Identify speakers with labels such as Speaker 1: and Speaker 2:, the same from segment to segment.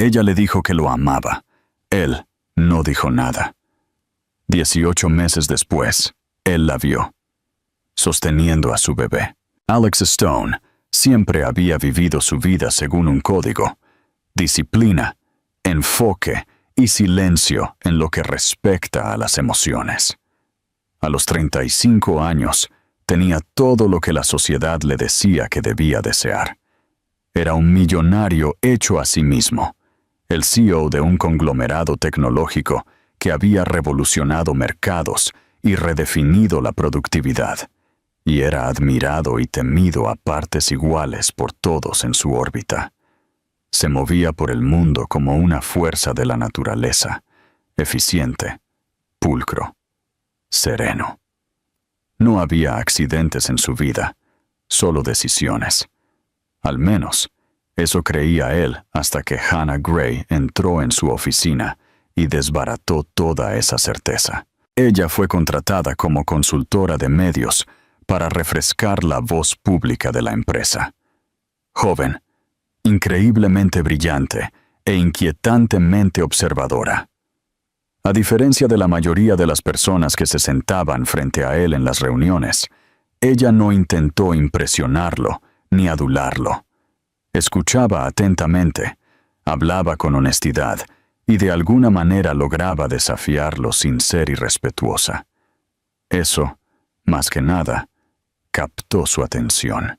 Speaker 1: Ella le dijo que lo amaba. Él no dijo nada. 18 meses después, él la vio, sosteniendo a su bebé. Alex Stone siempre había vivido su vida según un código: disciplina, enfoque y silencio en lo que respecta a las emociones. A los 35 años, tenía todo lo que la sociedad le decía que debía desear. Era un millonario hecho a sí mismo, el CEO de un conglomerado tecnológico que había revolucionado mercados y redefinido la productividad, y era admirado y temido a partes iguales por todos en su órbita. Se movía por el mundo como una fuerza de la naturaleza, eficiente, pulcro, sereno. No había accidentes en su vida, solo decisiones. Al menos, eso creía él hasta que Hannah Gray entró en su oficina y desbarató toda esa certeza. Ella fue contratada como consultora de medios para refrescar la voz pública de la empresa. Joven, increíblemente brillante e inquietantemente observadora. A diferencia de la mayoría de las personas que se sentaban frente a él en las reuniones, ella no intentó impresionarlo ni adularlo. Escuchaba atentamente, hablaba con honestidad y de alguna manera lograba desafiarlo sin ser irrespetuosa. Eso, más que nada, captó su atención.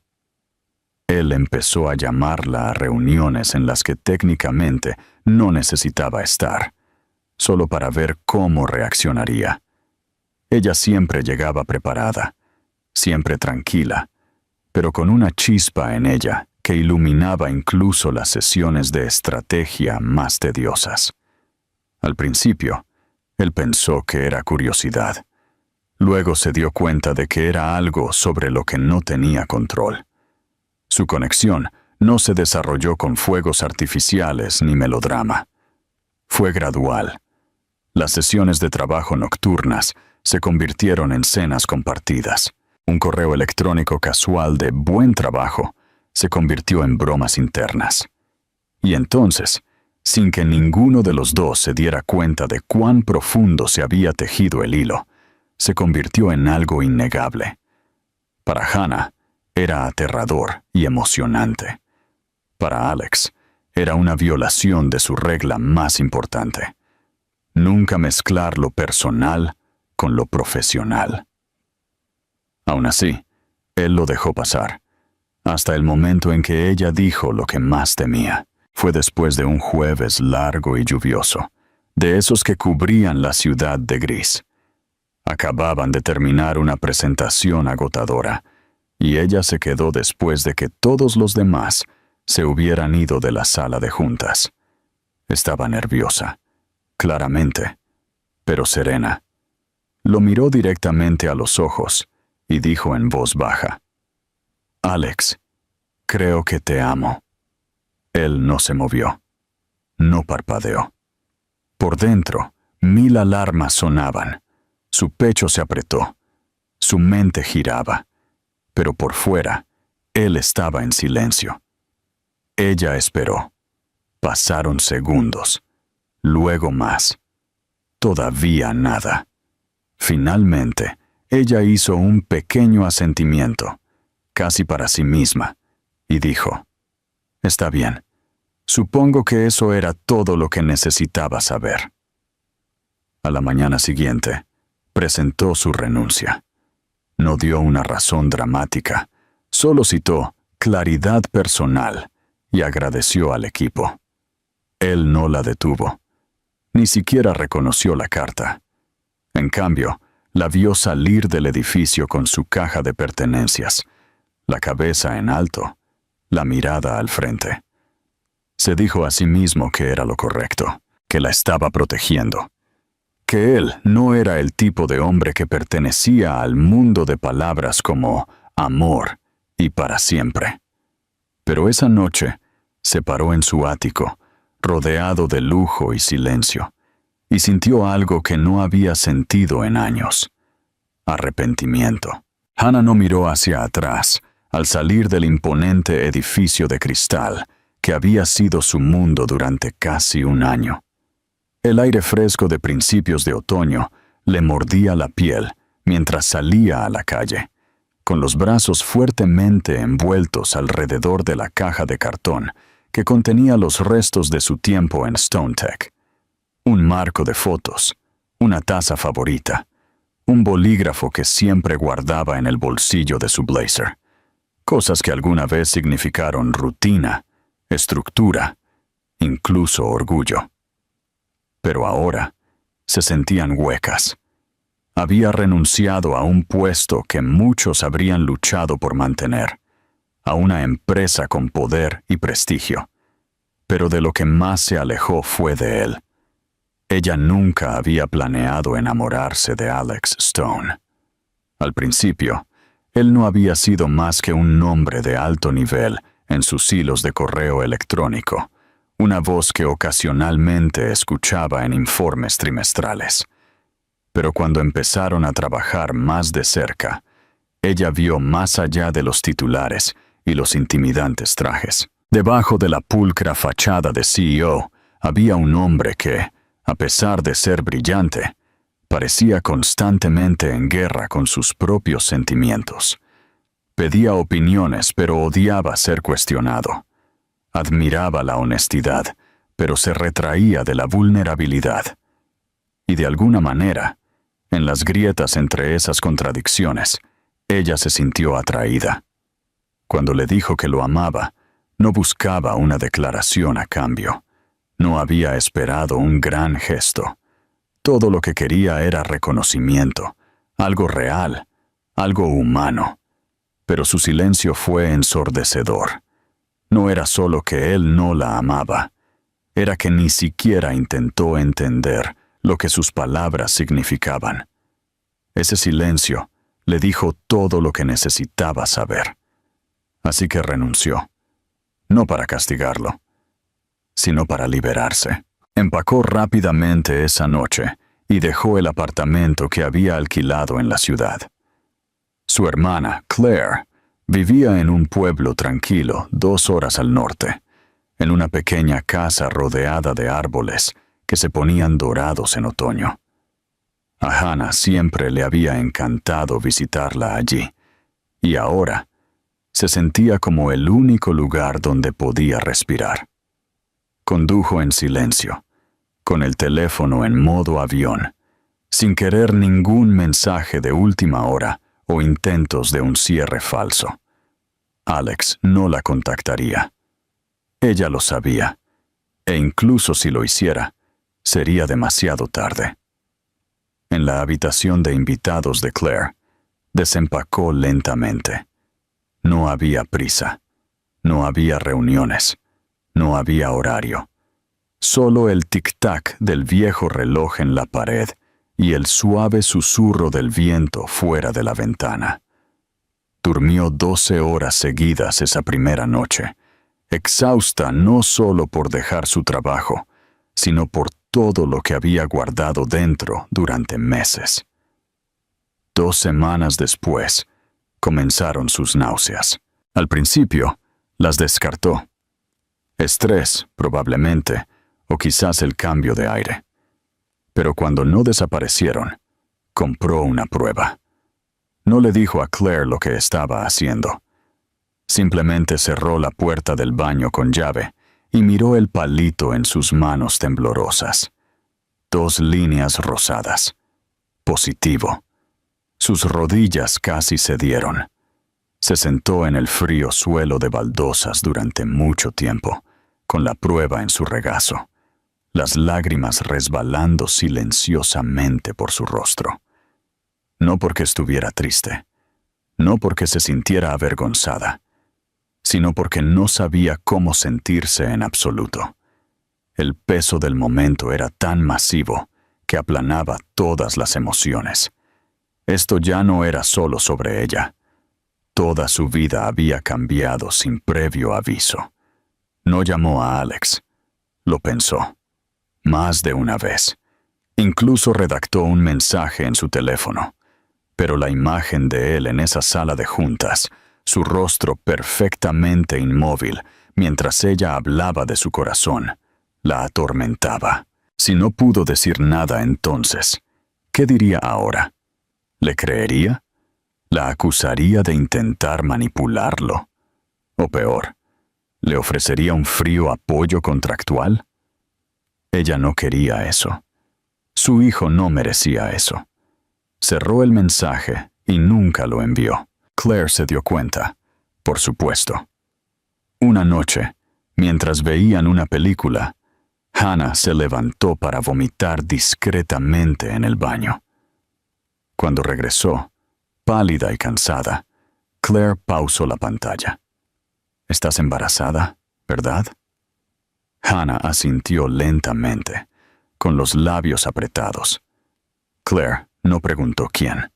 Speaker 1: Él empezó a llamarla a reuniones en las que técnicamente no necesitaba estar, solo para ver cómo reaccionaría. Ella siempre llegaba preparada, siempre tranquila, pero con una chispa en ella que iluminaba incluso las sesiones de estrategia más tediosas. Al principio, él pensó que era curiosidad. Luego se dio cuenta de que era algo sobre lo que no tenía control. Su conexión no se desarrolló con fuegos artificiales ni melodrama. Fue gradual. Las sesiones de trabajo nocturnas se convirtieron en cenas compartidas. Un correo electrónico casual de buen trabajo se convirtió en bromas internas. Y entonces, sin que ninguno de los dos se diera cuenta de cuán profundo se había tejido el hilo, se convirtió en algo innegable. Para Hannah, era aterrador y emocionante. Para Alex, era una violación de su regla más importante: nunca mezclar lo personal con lo profesional. Aún así, él lo dejó pasar, hasta el momento en que ella dijo lo que más temía. Fue después de un jueves largo y lluvioso, de esos que cubrían la ciudad de gris. Acababan de terminar una presentación agotadora, y ella se quedó después de que todos los demás se hubieran ido de la sala de juntas. Estaba nerviosa, claramente, pero serena. Lo miró directamente a los ojos y dijo en voz baja: «Alex, creo que te amo». Él no se movió, no parpadeó. Por dentro, 1000 alarmas sonaban. Su pecho se apretó, su mente giraba, pero por fuera, él estaba en silencio. Ella esperó. Pasaron segundos, luego más. Todavía nada. Finalmente, ella hizo un pequeño asentimiento, casi para sí misma, y dijo: «Está bien. Supongo que eso era todo lo que necesitaba saber». A la mañana siguiente, presentó su renuncia. No dio una razón dramática, solo citó claridad personal y agradeció al equipo. Él no la detuvo. Ni siquiera reconoció la carta. En cambio, la vio salir del edificio con su caja de pertenencias, la cabeza en alto, la mirada al frente. Se dijo a sí mismo que era lo correcto, que la estaba protegiendo, que él no era el tipo de hombre que pertenecía al mundo de palabras como amor y para siempre. Pero esa noche se paró en su ático, rodeado de lujo y silencio, y sintió algo que no había sentido en años: arrepentimiento. Hannah no miró hacia atrás al salir del imponente edificio de cristal que había sido su mundo durante casi un año. El aire fresco de principios de otoño le mordía la piel mientras salía a la calle, con los brazos fuertemente envueltos alrededor de la caja de cartón que contenía los restos de su tiempo en Stone Tech. Un marco de fotos, una taza favorita, un bolígrafo que siempre guardaba en el bolsillo de su blazer. Cosas que alguna vez significaron rutina, estructura, incluso orgullo. Pero ahora se sentían huecas. Había renunciado a un puesto que muchos habrían luchado por mantener, a una empresa con poder y prestigio. Pero de lo que más se alejó fue de él. Ella nunca había planeado enamorarse de Alex Stone. Al principio, él no había sido más que un nombre de alto nivel en sus hilos de correo electrónico, una voz que ocasionalmente escuchaba en informes trimestrales. Pero cuando empezaron a trabajar más de cerca, ella vio más allá de los titulares y los intimidantes trajes. Debajo de la pulcra fachada de CEO había un hombre que, a pesar de ser brillante, parecía constantemente en guerra con sus propios sentimientos. Pedía opiniones, pero odiaba ser cuestionado. Admiraba la honestidad, pero se retraía de la vulnerabilidad. Y de alguna manera, en las grietas entre esas contradicciones, ella se sintió atraída. Cuando le dijo que lo amaba, no buscaba una declaración a cambio. No había esperado un gran gesto. Todo lo que quería era reconocimiento, algo real, algo humano. Pero su silencio fue ensordecedor. No era solo que él no la amaba, era que ni siquiera intentó entender lo que sus palabras significaban. Ese silencio le dijo todo lo que necesitaba saber. Así que renunció, no para castigarlo, sino para liberarse. Empacó rápidamente esa noche y dejó el apartamento que había alquilado en la ciudad. Su hermana, Claire, vivía en un pueblo tranquilo 2 horas al norte, en una pequeña casa rodeada de árboles que se ponían dorados en otoño. A Hannah siempre le había encantado visitarla allí, y ahora se sentía como el único lugar donde podía respirar. Condujo en silencio, con el teléfono en modo avión, sin querer ningún mensaje de última hora o intentos de un cierre falso. Alex no la contactaría. Ella lo sabía, e incluso si lo hiciera, sería demasiado tarde. En la habitación de invitados de Claire, desempacó lentamente. No había prisa, no había reuniones, no había horario. Solo el tic-tac del viejo reloj en la pared y el suave susurro del viento fuera de la ventana. Durmió 12 horas seguidas esa primera noche, exhausta no solo por dejar su trabajo, sino por todo lo que había guardado dentro durante meses. 2 semanas después, comenzaron sus náuseas. Al principio, las descartó. Estrés, probablemente, o quizás el cambio de aire. Pero cuando no desaparecieron, compró una prueba. No le dijo a Claire lo que estaba haciendo. Simplemente cerró la puerta del baño con llave y miró el palito en sus manos temblorosas. 2 líneas rosadas. Positivo. Sus rodillas casi cedieron. Se sentó en el frío suelo de baldosas durante mucho tiempo, con la prueba en su regazo, las lágrimas resbalando silenciosamente por su rostro. No porque estuviera triste, no porque se sintiera avergonzada, sino porque no sabía cómo sentirse en absoluto. El peso del momento era tan masivo que aplanaba todas las emociones. Esto ya no era solo sobre ella. Toda su vida había cambiado sin previo aviso. No llamó a Alex. Lo pensó. Más de una vez. Incluso redactó un mensaje en su teléfono. Pero la imagen de él en esa sala de juntas, su rostro perfectamente inmóvil, mientras ella hablaba de su corazón, la atormentaba. Si no pudo decir nada entonces, ¿qué diría ahora? ¿Le creería? ¿La acusaría de intentar manipularlo? O peor, ¿le ofrecería un frío apoyo contractual? Ella no quería eso. Su hijo no merecía eso. Cerró el mensaje y nunca lo envió. Claire se dio cuenta, por supuesto. Una noche, mientras veían una película, Hannah se levantó para vomitar discretamente en el baño. Cuando regresó, pálida y cansada, Claire pausó la pantalla. «¿Estás embarazada, verdad?» Hannah asintió lentamente, con los labios apretados. Claire no preguntó quién.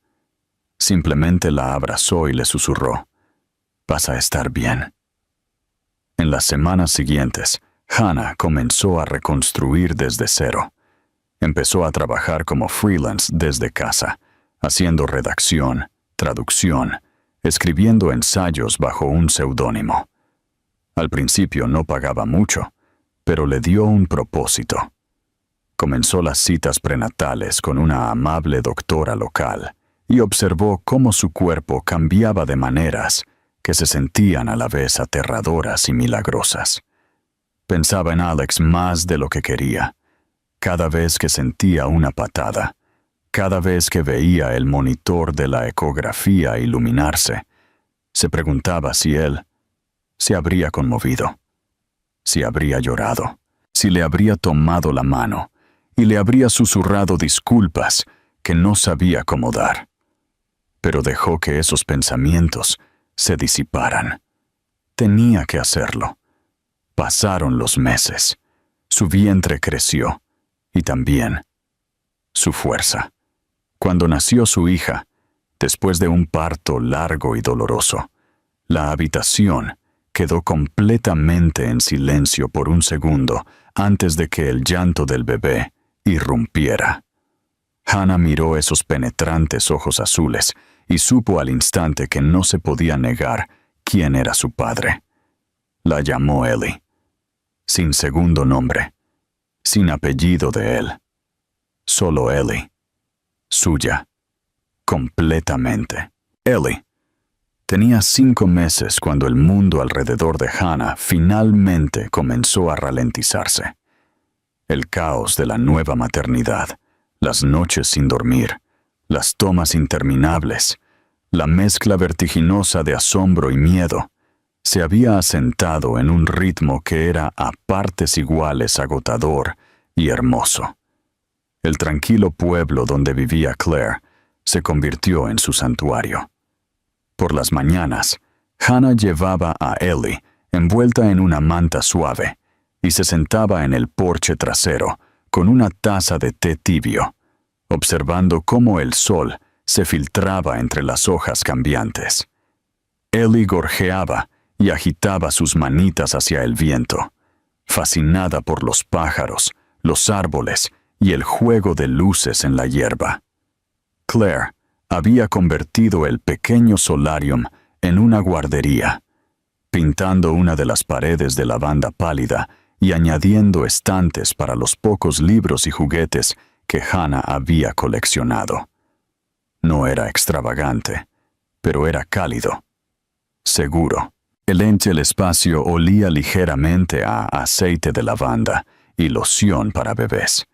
Speaker 1: Simplemente la abrazó y le susurró: «Vas a estar bien». En las semanas siguientes, Hannah comenzó a reconstruir desde cero. Empezó a trabajar como freelance desde casa, haciendo redacción, traducción, escribiendo ensayos bajo un seudónimo. Al principio no pagaba mucho, pero le dio un propósito. Comenzó las citas prenatales con una amable doctora local y observó cómo su cuerpo cambiaba de maneras que se sentían a la vez aterradoras y milagrosas. Pensaba en Alex más de lo que quería. Cada vez que sentía una patada, cada vez que veía el monitor de la ecografía iluminarse, se preguntaba si él se habría conmovido, si habría llorado, si le habría tomado la mano y le habría susurrado disculpas que no sabía cómo dar. Pero dejó que esos pensamientos se disiparan. Tenía que hacerlo. Pasaron los meses. Su vientre creció y también su fuerza. Cuando nació su hija, después de un parto largo y doloroso, la habitación quedó completamente en silencio por un segundo antes de que el llanto del bebé irrumpiera. Hannah miró esos penetrantes ojos azules y supo al instante que no se podía negar quién era su padre. La llamó Ellie, sin segundo nombre, sin apellido de él. Solo Ellie, suya, completamente. Ellie tenía 5 meses cuando el mundo alrededor de Hannah finalmente comenzó a ralentizarse. El caos de la nueva maternidad, las noches sin dormir, las tomas interminables, la mezcla vertiginosa de asombro y miedo, se había asentado en un ritmo que era a partes iguales agotador y hermoso. El tranquilo pueblo donde vivía Claire se convirtió en su santuario. Por las mañanas, Hannah llevaba a Ellie envuelta en una manta suave y se sentaba en el porche trasero con una taza de té tibio, observando cómo el sol se filtraba entre las hojas cambiantes. Ellie gorjeaba y agitaba sus manitas hacia el viento, fascinada por los pájaros, los árboles y el juego de luces en la hierba. Claire había convertido el pequeño solarium en una guardería, pintando una de las paredes de la banda pálida y añadiendo estantes para los pocos libros y juguetes que Hannah había coleccionado. No era extravagante, pero era cálido, seguro. El espacio olía ligeramente a aceite de lavanda y loción para bebés.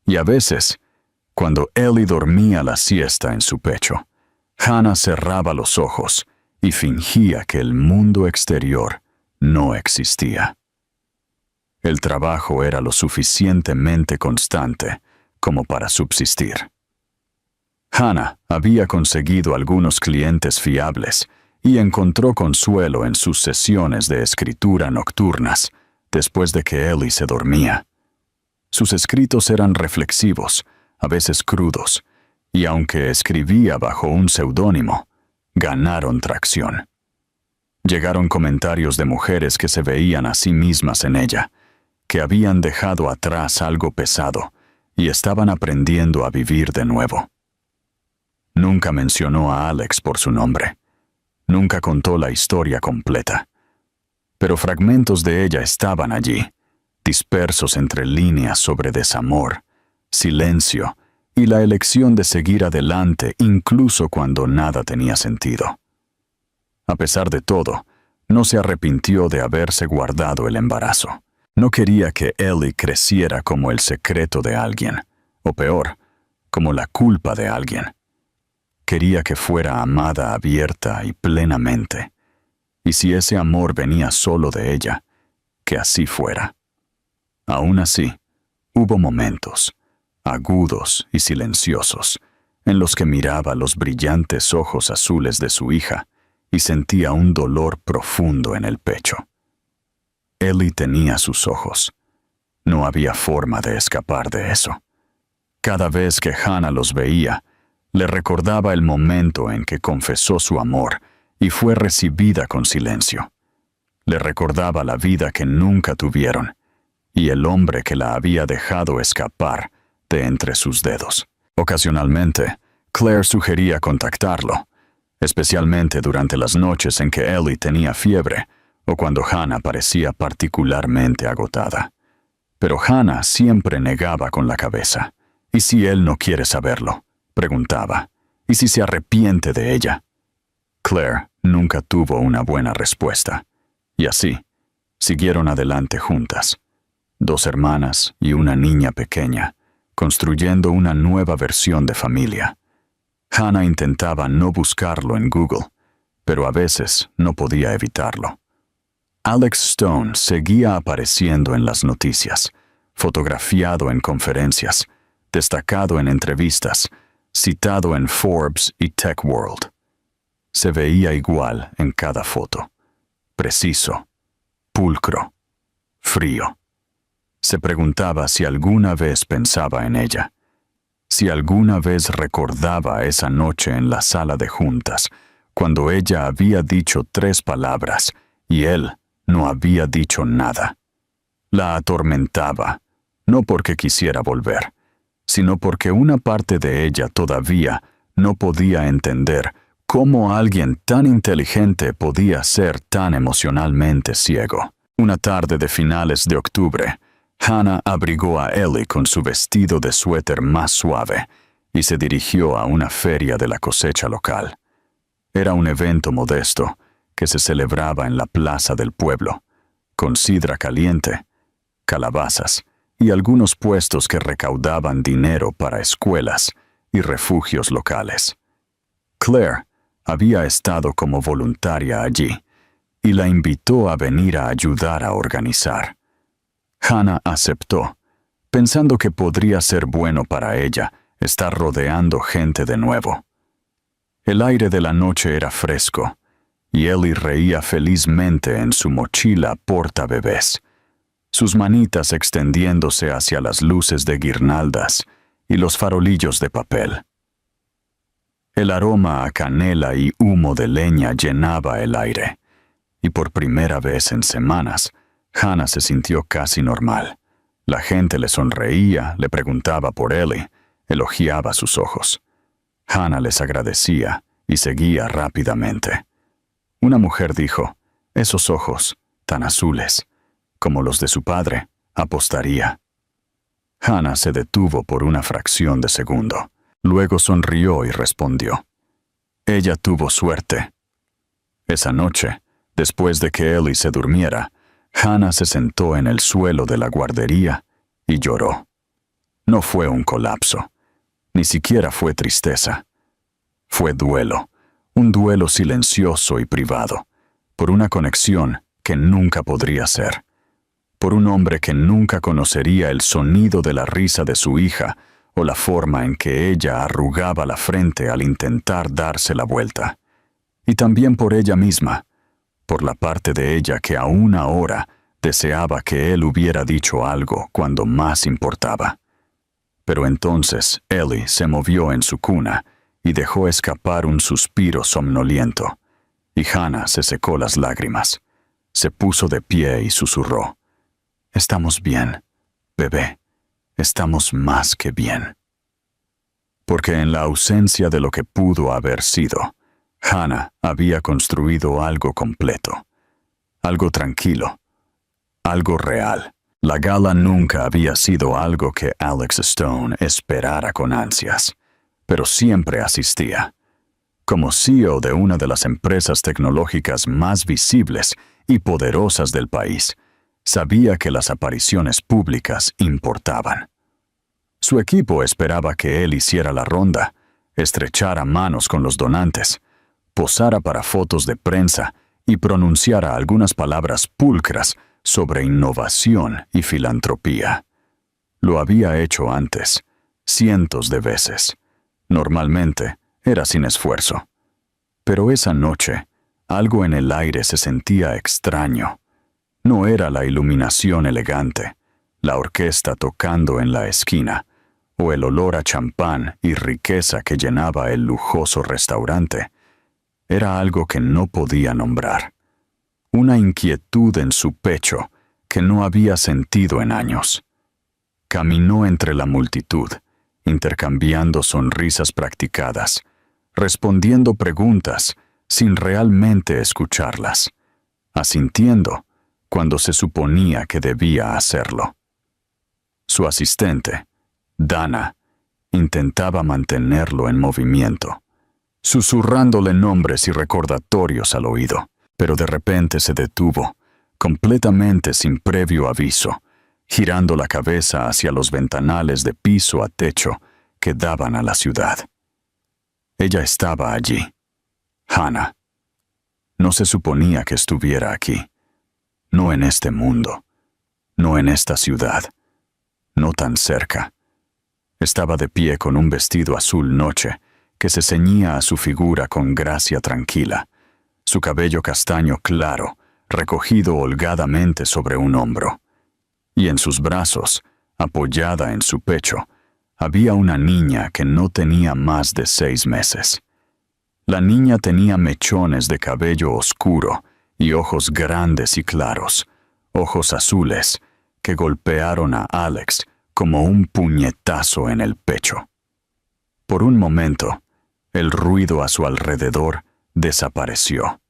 Speaker 1: Y a veces, cuando Ellie dormía la siesta en su pecho, Hannah cerraba los ojos y fingía que el mundo exterior no existía. El trabajo era lo suficientemente constante como para subsistir. Hannah había conseguido algunos clientes fiables y encontró consuelo en sus sesiones de escritura nocturnas después de que Ellie se dormía. Sus escritos eran reflexivos, a veces crudos, y aunque escribía bajo un seudónimo, ganaron tracción. Llegaron comentarios de mujeres que se veían a sí mismas en ella, que habían dejado atrás algo pesado y estaban aprendiendo a vivir de nuevo. Nunca mencionó a Alex por su nombre. Nunca contó la historia completa. pero fragmentos de ella estaban allí, dispersos entre líneas sobre desamor, silencio y la elección de seguir adelante incluso cuando nada tenía sentido. A pesar de todo, no se arrepintió de haberse guardado el embarazo. No quería que Ellie creciera como el secreto de alguien, o peor, como la culpa de alguien. Quería que fuera amada abierta y plenamente, y si ese amor venía solo de ella, que así fuera. Aún así, hubo momentos, agudos y silenciosos, en los que miraba los brillantes ojos azules de su hija y sentía un dolor profundo en el pecho. Ellie tenía sus ojos. No había forma de escapar de eso. Cada vez que Hannah los veía, le recordaba el momento en que confesó su amor y fue recibida con silencio. Le recordaba la vida que nunca tuvieron y el hombre que la había dejado escapar de entre sus dedos. Ocasionalmente, Claire sugería contactarlo, especialmente durante las noches en que Ellie tenía fiebre o cuando Hannah parecía particularmente agotada. Pero Hannah siempre negaba con la cabeza. ¿Y si él no quiere saberlo?, preguntaba. ¿Y si se arrepiente de ella? Claire nunca tuvo una buena respuesta. Y así, siguieron adelante juntas. 2 hermanas y una niña pequeña, construyendo una nueva versión de familia. Hannah intentaba no buscarlo en Google, pero a veces no podía evitarlo. Alex Stone seguía apareciendo en las noticias, fotografiado en conferencias, destacado en entrevistas, citado en Forbes y TechWorld. Se veía igual en cada foto, preciso, pulcro, frío. Se preguntaba si alguna vez pensaba en ella, si alguna vez recordaba esa noche en la sala de juntas, cuando ella había dicho 3 palabras y él no había dicho nada. La atormentaba, no porque quisiera volver, sino porque una parte de ella todavía no podía entender cómo alguien tan inteligente podía ser tan emocionalmente ciego. Una tarde de finales de octubre, Hannah abrigó a Ellie con su vestido de suéter más suave y se dirigió a una feria de la cosecha local. Era un evento modesto que se celebraba en la plaza del pueblo, con sidra caliente, calabazas y algunos puestos que recaudaban dinero para escuelas y refugios locales. Claire había estado como voluntaria allí y la invitó a venir a ayudar a organizar. Hannah aceptó, pensando que podría ser bueno para ella estar rodeando gente de nuevo. El aire de la noche era fresco, y Ellie reía felizmente en su mochila portabebés, sus manitas extendiéndose hacia las luces de guirnaldas y los farolillos de papel. El aroma a canela y humo de leña llenaba el aire, y por primera vez en semanas, Hannah se sintió casi normal. La gente le sonreía, le preguntaba por Ellie, elogiaba sus ojos. Hannah les agradecía y seguía rápidamente. Una mujer dijo, «Esos ojos, tan azules, como los de su padre, apostaría». Hannah se detuvo por una fracción de segundo. Luego sonrió y respondió, «Ella tuvo suerte». Esa noche, después de que Ellie se durmiera, Hannah se sentó en el suelo de la guardería y lloró. No fue un colapso, ni siquiera fue tristeza. Fue duelo, un duelo silencioso y privado, por una conexión que nunca podría ser, por un hombre que nunca conocería el sonido de la risa de su hija o la forma en que ella arrugaba la frente al intentar darse la vuelta. Y también por ella misma, por la parte de ella que aún ahora deseaba que él hubiera dicho algo cuando más importaba. Pero entonces Ellie se movió en su cuna y dejó escapar un suspiro somnoliento, y Hannah se secó las lágrimas. Se puso de pie y susurró, «Estamos bien, bebé, estamos más que bien». Porque en la ausencia de lo que pudo haber sido, Hannah había construido algo completo, algo tranquilo, algo real. La gala nunca había sido algo que Alex Stone esperara con ansias, pero siempre asistía. Como CEO de una de las empresas tecnológicas más visibles y poderosas del país, sabía que las apariciones públicas importaban. Su equipo esperaba que él hiciera la ronda, estrechara manos con los donantes, posara para fotos de prensa y pronunciara algunas palabras pulcras sobre innovación y filantropía. Lo había hecho antes, cientos de veces. Normalmente era sin esfuerzo. Pero esa noche, algo en el aire se sentía extraño. No era la iluminación elegante, la orquesta tocando en la esquina, o el olor a champán y riqueza que llenaba el lujoso restaurante. Era algo que no podía nombrar. Una inquietud en su pecho que no había sentido en años. Caminó entre la multitud, intercambiando sonrisas practicadas, respondiendo preguntas sin realmente escucharlas, asintiendo cuando se suponía que debía hacerlo. Su asistente, Dana, intentaba mantenerlo en movimiento, susurrándole nombres y recordatorios al oído, pero de repente se detuvo, completamente sin previo aviso, girando la cabeza hacia los ventanales de piso a techo que daban a la ciudad. Ella estaba allí. Hannah. No se suponía que estuviera aquí. No en este mundo. No en esta ciudad. No tan cerca. Estaba de pie con un vestido azul noche que se ceñía a su figura con gracia tranquila, su cabello castaño claro, recogido holgadamente sobre un hombro. Y en sus brazos, apoyada en su pecho, había una niña que no tenía más de 6 meses. La niña tenía mechones de cabello oscuro y ojos grandes y claros, ojos azules, que golpearon a Alex como un puñetazo en el pecho. Por un momento, el ruido a su alrededor desapareció.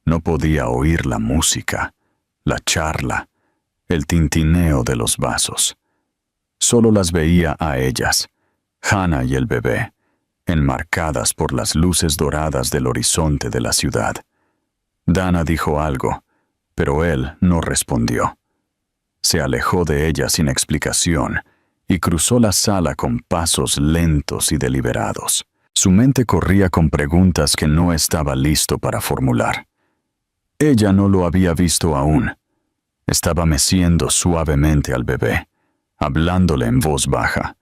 Speaker 1: No podía oír la música, la charla, el tintineo de los vasos. Solo las veía a ellas, Hannah y el bebé, enmarcadas por las luces doradas del horizonte de la ciudad. Dana dijo algo, pero él no respondió. Se alejó de ella sin explicación y cruzó la sala con pasos lentos y deliberados. Su mente corría con preguntas que no estaba listo para formular. Ella no lo había visto aún. Estaba meciendo suavemente al bebé, hablándole en voz baja,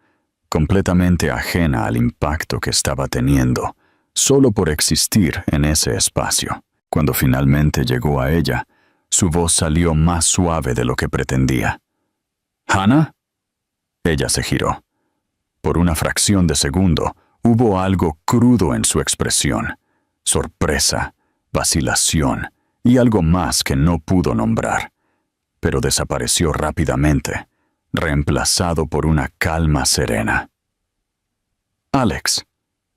Speaker 1: completamente ajena al impacto que estaba teniendo, solo por existir en ese espacio. Cuando finalmente llegó a ella, su voz salió más suave de lo que pretendía. ¿Hannah? Ella se giró. Por una fracción de segundo, hubo algo crudo en su expresión, sorpresa, vacilación y algo más que no pudo nombrar, pero desapareció rápidamente, reemplazado por una calma serena. «Alex»,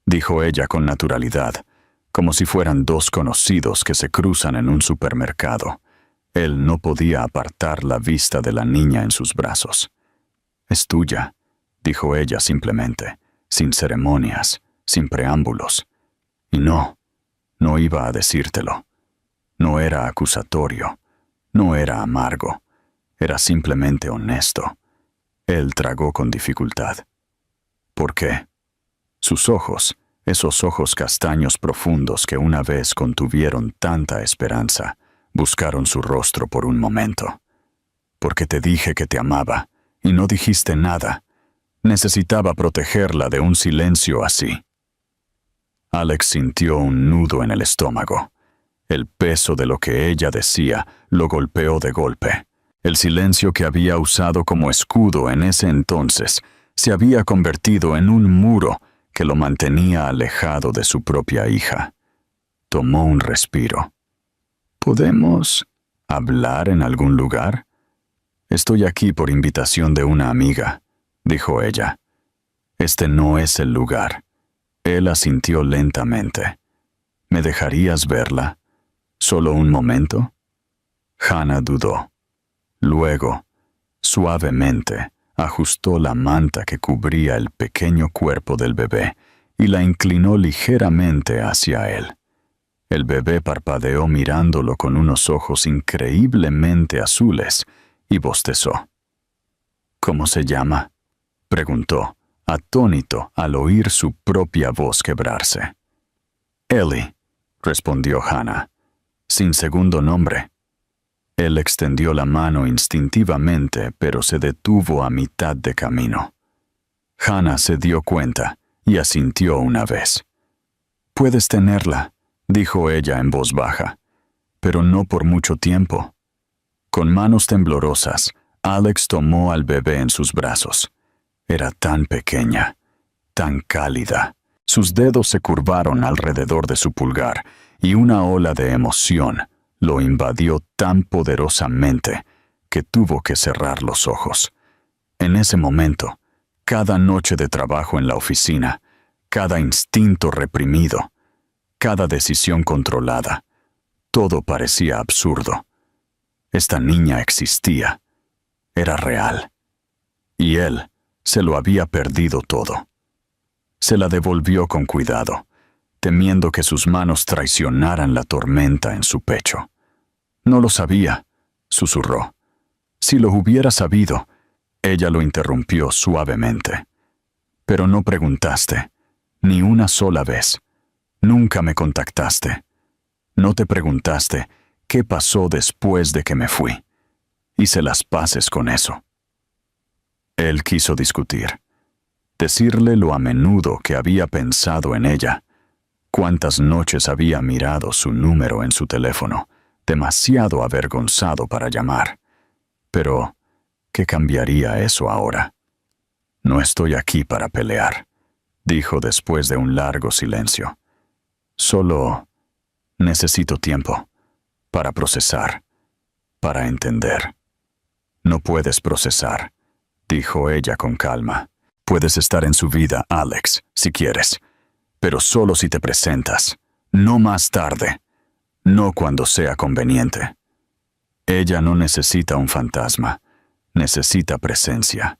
Speaker 1: dijo ella con naturalidad, como si fueran dos conocidos que se cruzan en un supermercado. Él no podía apartar la vista de la niña en sus brazos. «Es tuya», dijo ella simplemente, sin ceremonias, sin preámbulos. Y no iba a decírtelo. No era acusatorio, no era amargo, era simplemente honesto. Él tragó con dificultad. ¿Por qué? Sus ojos, esos ojos castaños profundos que una vez contuvieron tanta esperanza, buscaron su rostro por un momento. Porque te dije que te amaba, y no dijiste nada. Necesitaba protegerla de un silencio así. Alex sintió un nudo en el estómago. El peso de lo que ella decía lo golpeó de golpe. El silencio que había usado como escudo en ese entonces se había convertido en un muro que lo mantenía alejado de su propia hija. Tomó un respiro. ¿Podemos hablar en algún lugar? Estoy aquí por invitación de una amiga, dijo ella. Este no es el lugar. Él asintió lentamente. ¿Me dejarías verla? ¿Solo un momento? Hannah dudó. Luego, suavemente, ajustó la manta que cubría el pequeño cuerpo del bebé y la inclinó ligeramente hacia él. El bebé parpadeó mirándolo con unos ojos increíblemente azules y bostezó. «¿Cómo se llama?», preguntó, atónito al oír su propia voz quebrarse. «Ellie», respondió Hannah, sin segundo nombre. Él extendió la mano instintivamente, pero se detuvo a mitad de camino. Hannah se dio cuenta y asintió una vez. «Puedes tenerla», dijo ella en voz baja, «pero no por mucho tiempo». Con manos temblorosas, Alex tomó al bebé en sus brazos. Era tan pequeña, tan cálida. Sus dedos se curvaron alrededor de su pulgar y una ola de emoción lo invadió tan poderosamente que tuvo que cerrar los ojos. En ese momento, cada noche de trabajo en la oficina, cada instinto reprimido, cada decisión controlada, todo parecía absurdo. Esta niña existía, era real, y él se lo había perdido todo. Se la devolvió con cuidado, temiendo que sus manos traicionaran la tormenta en su pecho. «No lo sabía», susurró. «Si lo hubiera sabido», ella lo interrumpió suavemente. «Pero no preguntaste, ni una sola vez. Nunca me contactaste. No te preguntaste qué pasó después de que me fui. Hice las paces con eso». Él quiso discutir. Decirle lo a menudo que había pensado en ella. Cuántas noches había mirado su número en su teléfono, demasiado avergonzado para llamar. Pero, ¿qué cambiaría eso ahora? «No estoy aquí para pelear», dijo después de un largo silencio. «Solo necesito tiempo para procesar, para entender». «No puedes procesar», dijo ella con calma. «Puedes estar en su vida, Alex, si quieres, pero solo si te presentas, no más tarde, no cuando sea conveniente. Ella no necesita un fantasma, necesita presencia».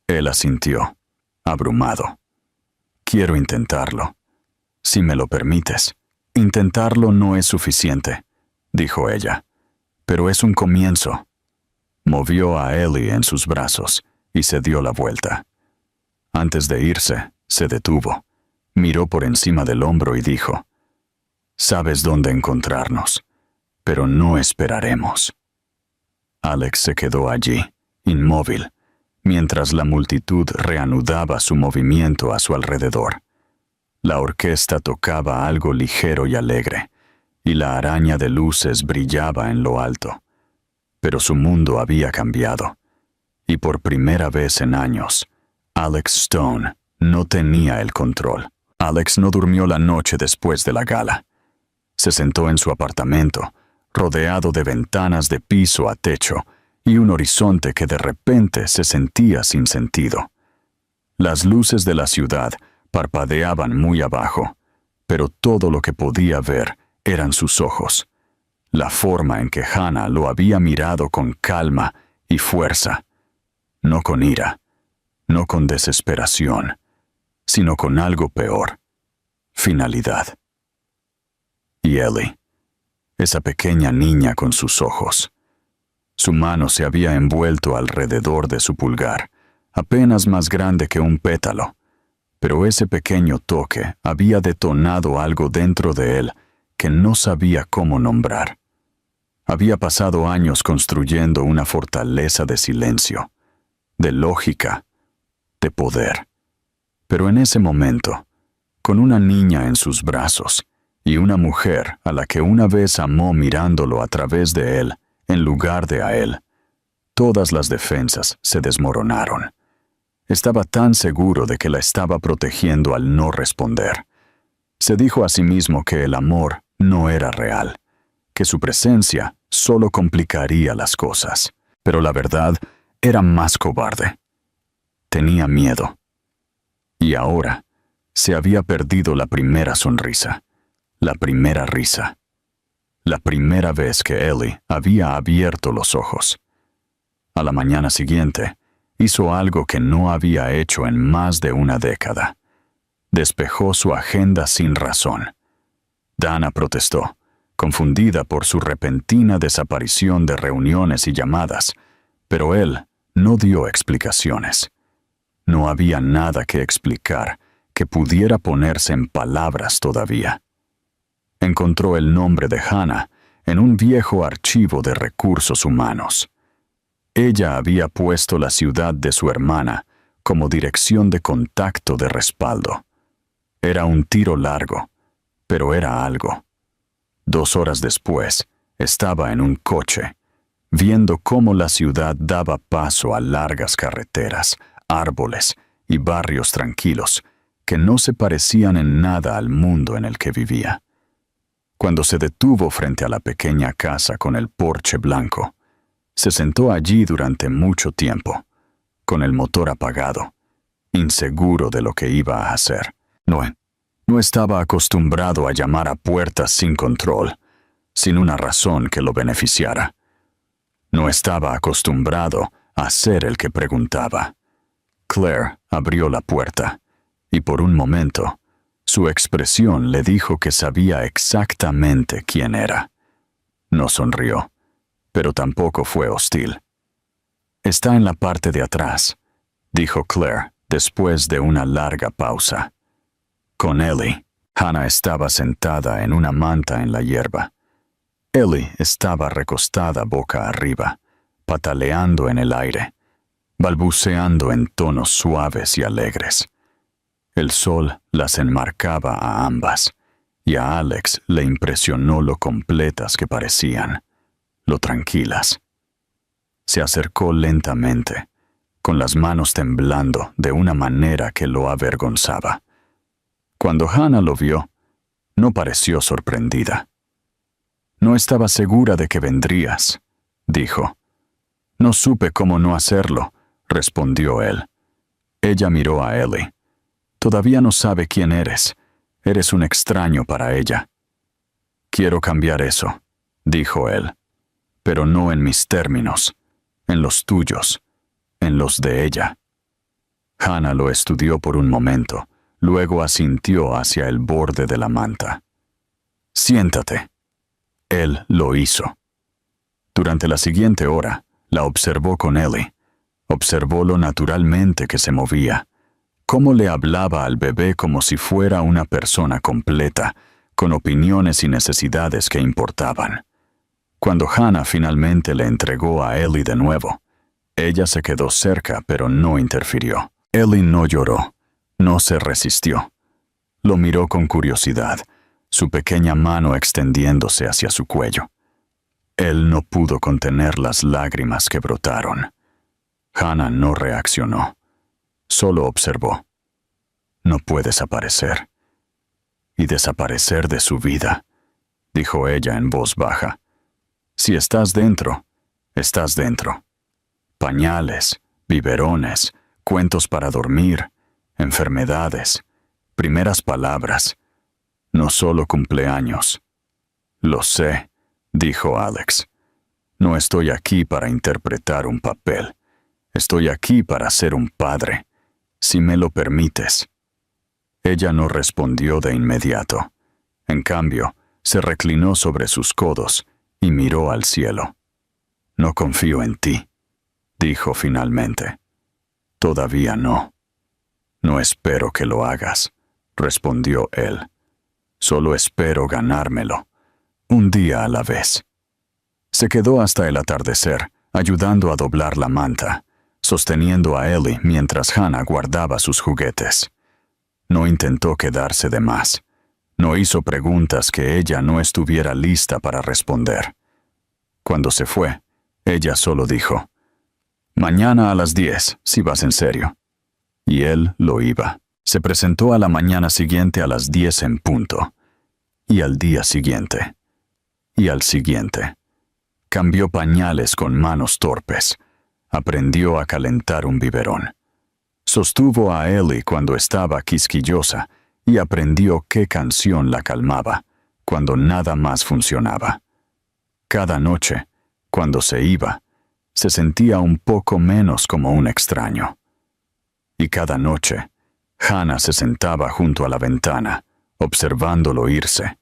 Speaker 1: Él asintió, abrumado. «Quiero intentarlo. Si me lo permites». «Intentarlo no es suficiente», dijo ella, «pero es un comienzo». Movió a Ellie en sus brazos y se dio la vuelta. Antes de irse, se detuvo, miró por encima del hombro y dijo: «Sabes dónde encontrarnos, pero no esperaremos». Alex se quedó allí, inmóvil, mientras la multitud reanudaba su movimiento a su alrededor. La orquesta tocaba algo ligero y alegre, y la araña de luces brillaba en lo alto. Pero su mundo había cambiado, y por primera vez en años, Alex Stone no tenía el control. Alex no durmió la noche después de la gala. Se sentó en su apartamento, rodeado de ventanas de piso a techo y un horizonte que de repente se sentía sin sentido. Las luces de la ciudad parpadeaban muy abajo, pero todo lo que podía ver eran sus ojos. La forma en que Hannah lo había mirado con calma y fuerza, no con ira, no con desesperación, sino con algo peor: finalidad. Y Ellie, esa pequeña niña con sus ojos. Su mano se había envuelto alrededor de su pulgar, apenas más grande que un pétalo, pero ese pequeño toque había detonado algo dentro de él que no sabía cómo nombrar. Había pasado años construyendo una fortaleza de silencio, de lógica, de poder. Pero en ese momento, con una niña en sus brazos y una mujer a la que una vez amó mirándolo a través de él en lugar de a él, todas las defensas se desmoronaron. Estaba tan seguro de que la estaba protegiendo al no responder. Se dijo a sí mismo que el amor no era real, que su presencia solo complicaría las cosas. Pero la verdad era más cobarde. Tenía miedo. Y ahora se había perdido la primera sonrisa, la primera risa. la primera vez que Ellie había abierto los ojos. A la mañana siguiente, hizo algo que no había hecho en más de una década. Despejó su agenda sin razón. Dana protestó, confundida por su repentina desaparición de reuniones y llamadas, pero él no dio explicaciones. No había nada que explicar que pudiera ponerse en palabras todavía. Encontró el nombre de Hannah en un viejo archivo de recursos humanos. Ella había puesto la ciudad de su hermana como dirección de contacto de respaldo. Era un tiro largo, pero era algo. 2 horas después, estaba en un coche, viendo cómo la ciudad daba paso a largas carreteras, árboles y barrios tranquilos que no se parecían en nada al mundo en el que vivía. Cuando se detuvo frente a la pequeña casa con el porche blanco, se sentó allí durante mucho tiempo, con el motor apagado, inseguro de lo que iba a hacer. No estaba acostumbrado a llamar a puertas sin control, sin una razón que lo beneficiara. No estaba acostumbrado a ser el que preguntaba. Claire abrió la puerta, y por un momento, su expresión le dijo que sabía exactamente quién era. No sonrió, pero tampoco fue hostil. «Está en la parte de atrás», dijo Claire después de una larga pausa. Con Ellie, Hannah estaba sentada en una manta en la hierba. Ellie estaba recostada boca arriba, pataleando en el aire, balbuceando en tonos suaves y alegres. El sol las enmarcaba a ambas, y a Alex le impresionó lo completas que parecían, lo tranquilas. Se acercó lentamente, con las manos temblando de una manera que lo avergonzaba. Cuando Hannah lo vio, no pareció sorprendida. «No estaba segura de que vendrías», dijo. «No supe cómo no hacerlo», respondió él. Ella miró a Ellie. «Todavía no sabe quién eres. Eres un extraño para ella». «Quiero cambiar eso», dijo él, «pero no en mis términos, en los tuyos, en los de ella». Hannah lo estudió por un momento, luego asintió hacia el borde de la manta. «Siéntate». Él lo hizo. Durante la siguiente hora, la observó con Ellie. Observó lo naturalmente que se movía, cómo le hablaba al bebé como si fuera una persona completa, con opiniones y necesidades que importaban. Cuando Hannah finalmente le entregó a Ellie de nuevo, ella se quedó cerca pero no interfirió. Ellie no lloró, no se resistió. Lo miró con curiosidad, su pequeña mano extendiéndose hacia su cuello. Él no pudo contener las lágrimas que brotaron. Hannah no reaccionó, solo observó. «No puedes desaparecer. Y desaparecer de su vida», dijo ella en voz baja. «Si estás dentro, estás dentro. Pañales, biberones, cuentos para dormir, enfermedades, primeras palabras, no solo cumpleaños». «Lo sé», dijo Alex. «No estoy aquí para interpretar un papel. Estoy aquí para ser un padre, si me lo permites». Ella no respondió de inmediato. En cambio, se reclinó sobre sus codos y miró al cielo. «No confío en ti», dijo finalmente. «Todavía no». «No espero que lo hagas», respondió él. «Solo espero ganármelo, un día a la vez». Se quedó hasta el atardecer, ayudando a doblar la manta, sosteniendo a Ellie mientras Hannah guardaba sus juguetes. No intentó quedarse de más. No hizo preguntas que ella no estuviera lista para responder. Cuando se fue, ella solo dijo: «Mañana a las 10, si vas en serio». Y él lo iba. Se presentó a la mañana siguiente a las 10 en punto. Y al día siguiente. Y al siguiente. Cambió pañales con manos torpes. Aprendió a calentar un biberón. Sostuvo a Ellie cuando estaba quisquillosa y aprendió qué canción la calmaba, cuando nada más funcionaba. Cada noche, cuando se iba, se sentía un poco menos como un extraño. Y cada noche, Hannah se sentaba junto a la ventana, observándolo irse,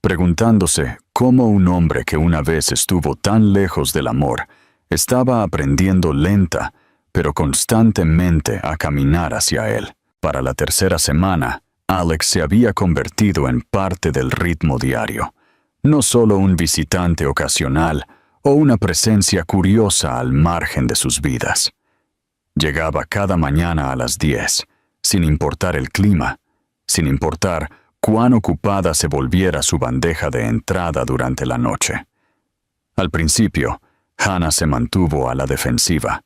Speaker 1: preguntándose cómo un hombre que una vez estuvo tan lejos del amor estaba aprendiendo lenta, pero constantemente a caminar hacia él. Para la tercera semana, Alex se había convertido en parte del ritmo diario, no solo un visitante ocasional o una presencia curiosa al margen de sus vidas. Llegaba cada mañana a las 10, sin importar el clima, sin importar cuán ocupada se volviera su bandeja de entrada durante la noche. Al principio, Hannah se mantuvo a la defensiva,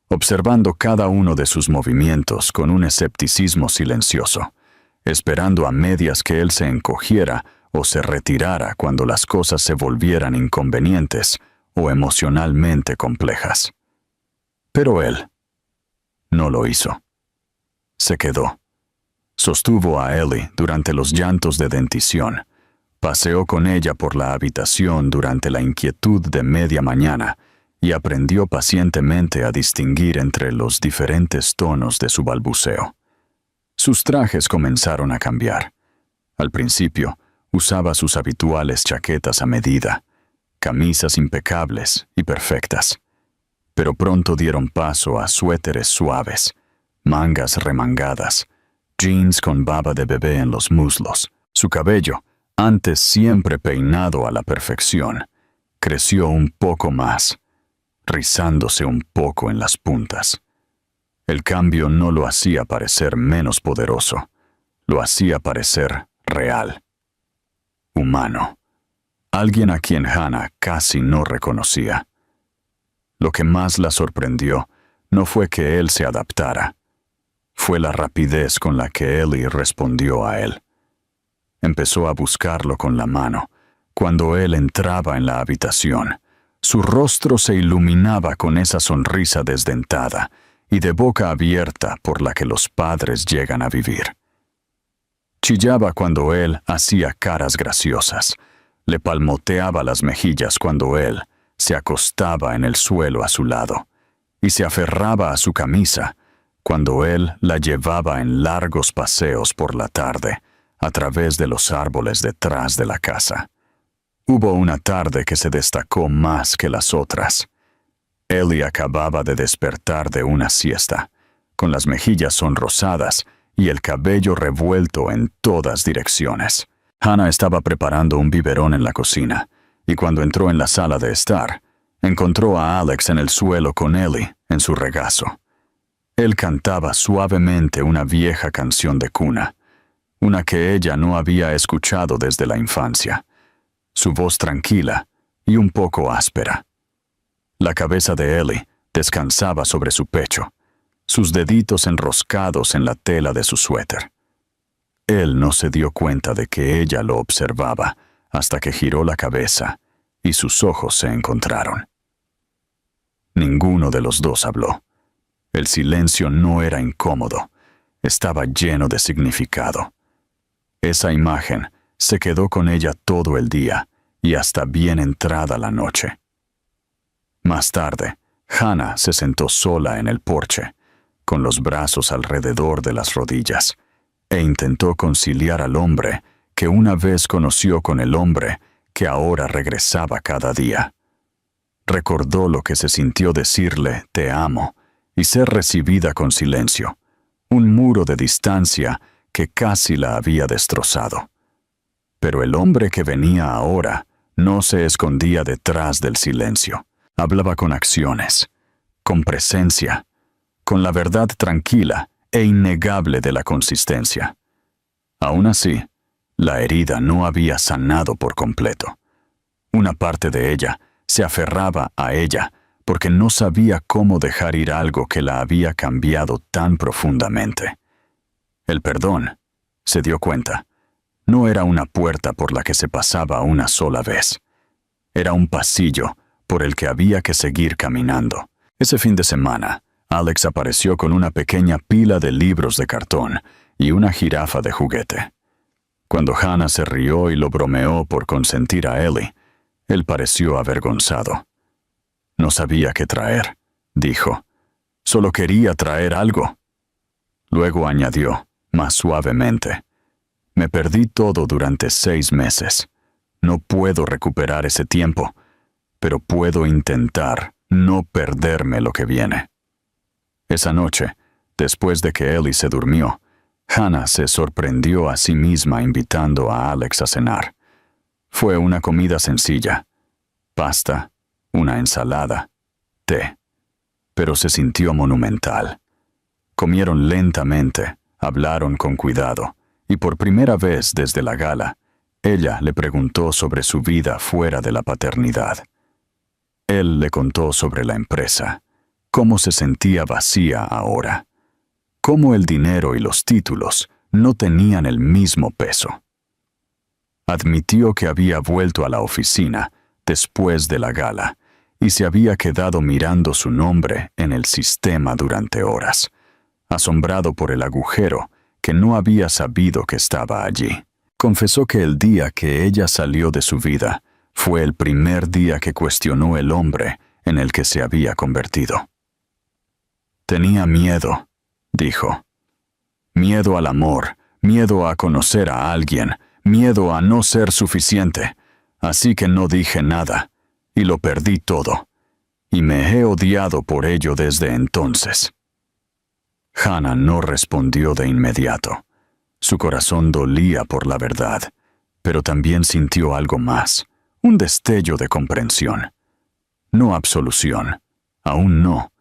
Speaker 1: observando cada uno de sus movimientos con un escepticismo silencioso, esperando a medias que él se encogiera o se retirara cuando las cosas se volvieran inconvenientes o emocionalmente complejas. Pero él no lo hizo. Se quedó. Sostuvo a Ellie durante los llantos de dentición, paseó con ella por la habitación durante la inquietud de media mañana y aprendió pacientemente a distinguir entre los diferentes tonos de su balbuceo. Sus trajes comenzaron a cambiar. Al principio, usaba sus habituales chaquetas a medida, camisas impecables y perfectas, pero pronto dieron paso a suéteres suaves, mangas remangadas, jeans con baba de bebé en los muslos. Su cabello, antes siempre peinado a la perfección, creció un poco más, rizándose un poco en las puntas. El cambio no lo hacía parecer menos poderoso, lo hacía parecer real, humano, alguien a quien Hannah casi no reconocía. Lo que más la sorprendió no fue que él se adaptara, fue la rapidez con la que Ellie respondió a él. Empezó a buscarlo con la mano. Cuando él entraba en la habitación, su rostro se iluminaba con esa sonrisa desdentada y de boca abierta por la que los padres llegan a vivir. Chillaba cuando él hacía caras graciosas, le palmoteaba las mejillas cuando él se acostaba en el suelo a su lado y se aferraba a su camisa cuando él la llevaba en largos paseos por la tarde a través de los árboles detrás de la casa. Hubo una tarde que se destacó más que las otras. Ellie acababa de despertar de una siesta, con las mejillas sonrosadas y el cabello revuelto en todas direcciones. Hannah estaba preparando un biberón en la cocina, y cuando entró en la sala de estar, encontró a Alex en el suelo con Ellie en su regazo. Él cantaba suavemente una vieja canción de cuna, una que ella no había escuchado desde la infancia. Su voz tranquila y un poco áspera. La cabeza de Ellie descansaba sobre su pecho, sus deditos enroscados en la tela de su suéter. Él no se dio cuenta de que ella lo observaba hasta que giró la cabeza y sus ojos se encontraron. Ninguno de los dos habló. El silencio no era incómodo, estaba lleno de significado. Esa imagen se quedó con ella todo el día y hasta bien entrada la noche. Más tarde, Hannah se sentó sola en el porche, con los brazos alrededor de las rodillas, e intentó conciliar al hombre que una vez conoció con el hombre que ahora regresaba cada día. Recordó lo que se sintió decirle «te amo» y ser recibida con silencio, un muro de distancia que casi la había destrozado. Pero el hombre que venía ahora no se escondía detrás del silencio. Hablaba con acciones, con presencia, con la verdad tranquila e innegable de la consistencia. Aún así, la herida no había sanado por completo. Una parte de ella se aferraba a ella porque no sabía cómo dejar ir algo que la había cambiado tan profundamente. El perdón, se dio cuenta, no era una puerta por la que se pasaba una sola vez. Era un pasillo por el que había que seguir caminando. Ese fin de semana, Alex apareció con una pequeña pila de libros de cartón y una jirafa de juguete. Cuando Hannah se rió y lo bromeó por consentir a Ellie, Él pareció avergonzado. No sabía qué traer, dijo. Solo quería traer algo. Luego añadió, más suavemente, me perdí todo durante 6 meses. No puedo recuperar ese tiempo, pero puedo intentar no perderme lo que viene. Esa noche, después de que Ellie se durmió, Hannah se sorprendió a sí misma invitando a Alex a cenar. Fue una comida sencilla: pasta, una ensalada, té. Pero se sintió monumental. Comieron lentamente, hablaron con cuidado, y por primera vez desde la gala, ella le preguntó sobre su vida fuera de la paternidad. Él le contó sobre la empresa, cómo se sentía vacía ahora, cómo el dinero y los títulos no tenían el mismo peso. Admitió que había vuelto a la oficina después de la gala y se había quedado mirando su nombre en el sistema durante horas, asombrado por el agujero que no había sabido que estaba allí. Confesó que el día que ella salió de su vida fue el primer día que cuestionó el hombre en el que se había convertido. Tenía miedo, dijo. Miedo al amor, miedo a conocer a alguien, miedo a no ser suficiente. Así que no dije nada, y lo perdí todo. Y me he odiado por ello desde entonces. Hannah no respondió de inmediato. Su corazón dolía por la verdad, pero también sintió algo más, un destello de comprensión. No absolución, aún no,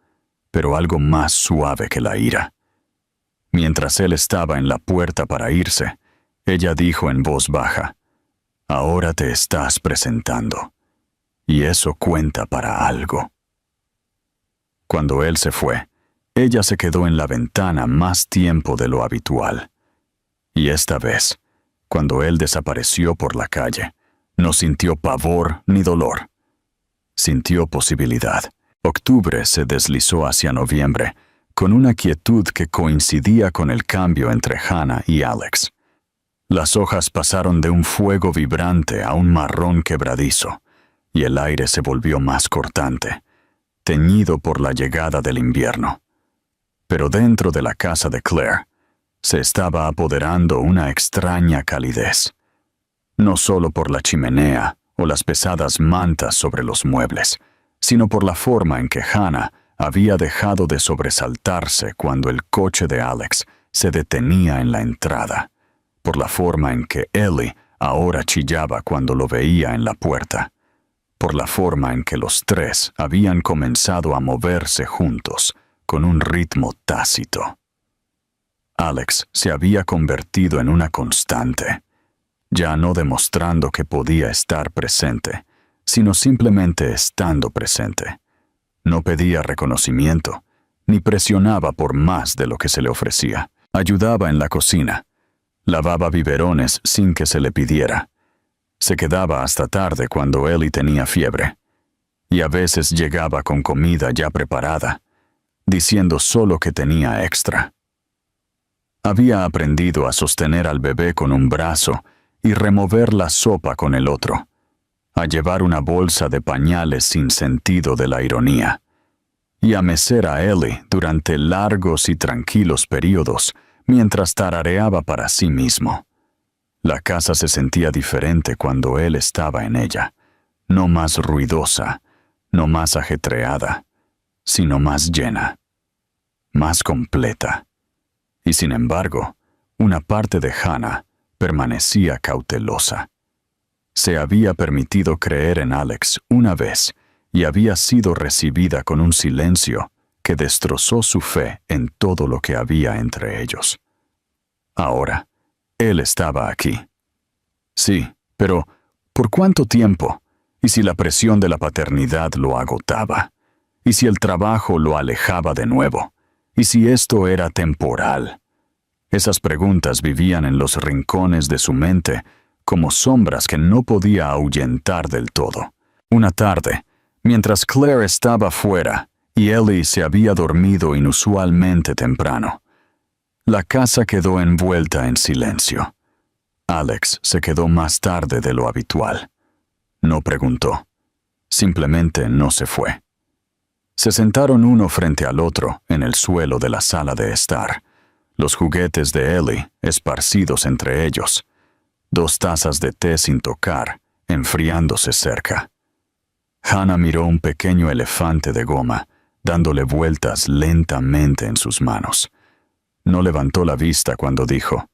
Speaker 1: pero algo más suave que la ira. Mientras él estaba en la puerta para irse, ella dijo en voz baja, «Ahora te estás presentando, y eso cuenta para algo». Cuando él se fue, ella se quedó en la ventana más tiempo de lo habitual. Y esta vez, cuando él desapareció por la calle, no sintió pavor ni dolor. Sintió posibilidad. Octubre se deslizó hacia noviembre, con una quietud que coincidía con el cambio entre Hannah y Alex. Las hojas pasaron de un fuego vibrante a un marrón quebradizo, y el aire se volvió más cortante, teñido por la llegada del invierno. Pero dentro de la casa de Claire, se estaba apoderando una extraña calidez. No solo por la chimenea o las pesadas mantas sobre los muebles, sino por la forma en que Hannah había dejado de sobresaltarse cuando el coche de Alex se detenía en la entrada, por la forma en que Ellie ahora chillaba cuando lo veía en la puerta, por la forma en que los tres habían comenzado a moverse juntos con un ritmo tácito. Alex se había convertido en una constante, ya no demostrando que podía estar presente, sino simplemente estando presente. No pedía reconocimiento, ni presionaba por más de lo que se le ofrecía. Ayudaba en la cocina, lavaba biberones sin que se le pidiera. Se quedaba hasta tarde cuando Ellie tenía fiebre, y a veces llegaba con comida ya preparada, diciendo solo que tenía extra. Había aprendido a sostener al bebé con un brazo y remover la sopa con el otro, a llevar una bolsa de pañales sin sentido de la ironía, y a mecer a Ellie durante largos y tranquilos períodos mientras tarareaba para sí mismo. La casa se sentía diferente cuando él estaba en ella, no más ruidosa, no más ajetreada, sino más llena, más completa. Y sin embargo, una parte de Hannah permanecía cautelosa. Se había permitido creer en Alex una vez y había sido recibida con un silencio que destrozó su fe en todo lo que había entre ellos. Ahora, él estaba aquí. Sí, pero ¿por cuánto tiempo? ¿Y si la presión de la paternidad lo agotaba? ¿Y si el trabajo lo alejaba de nuevo? ¿Y si esto era temporal? Esas preguntas vivían en los rincones de su mente como sombras que no podía ahuyentar del todo. Una tarde, mientras Claire estaba fuera y Ellie se había dormido inusualmente temprano, la casa quedó envuelta en silencio. Alex se quedó más tarde de lo habitual. No preguntó. Simplemente no se fue. Se sentaron uno frente al otro en el suelo de la sala de estar, los juguetes de Ellie esparcidos entre ellos, 2 tazas de té sin tocar, enfriándose cerca. Hannah miró un pequeño elefante de goma, dándole vueltas lentamente en sus manos. No levantó la vista cuando dijo,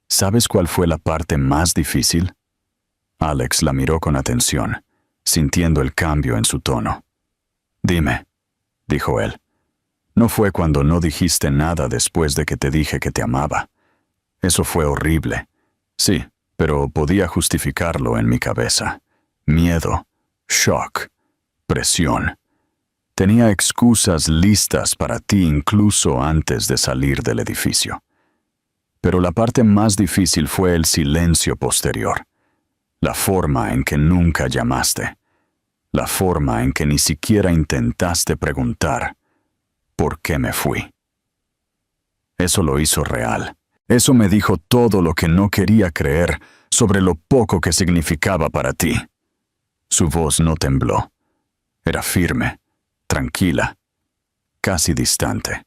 Speaker 1: ¿sabes cuál fue la parte más difícil? Alex la miró con atención, sintiendo el cambio en su tono. Dime, dijo él. No fue cuando no dijiste nada después de que te dije que te amaba. Eso fue horrible. Sí, pero podía justificarlo en mi cabeza. Miedo, shock, presión. Tenía excusas listas para ti incluso antes de salir del edificio. Pero la parte más difícil fue el silencio posterior. La forma en que nunca llamaste. La forma en que ni siquiera intentaste preguntar ¿por qué me fui? Eso lo hizo real. Eso me dijo todo lo que no quería creer sobre lo poco que significaba para ti. Su voz no tembló. Era firme, tranquila, casi distante.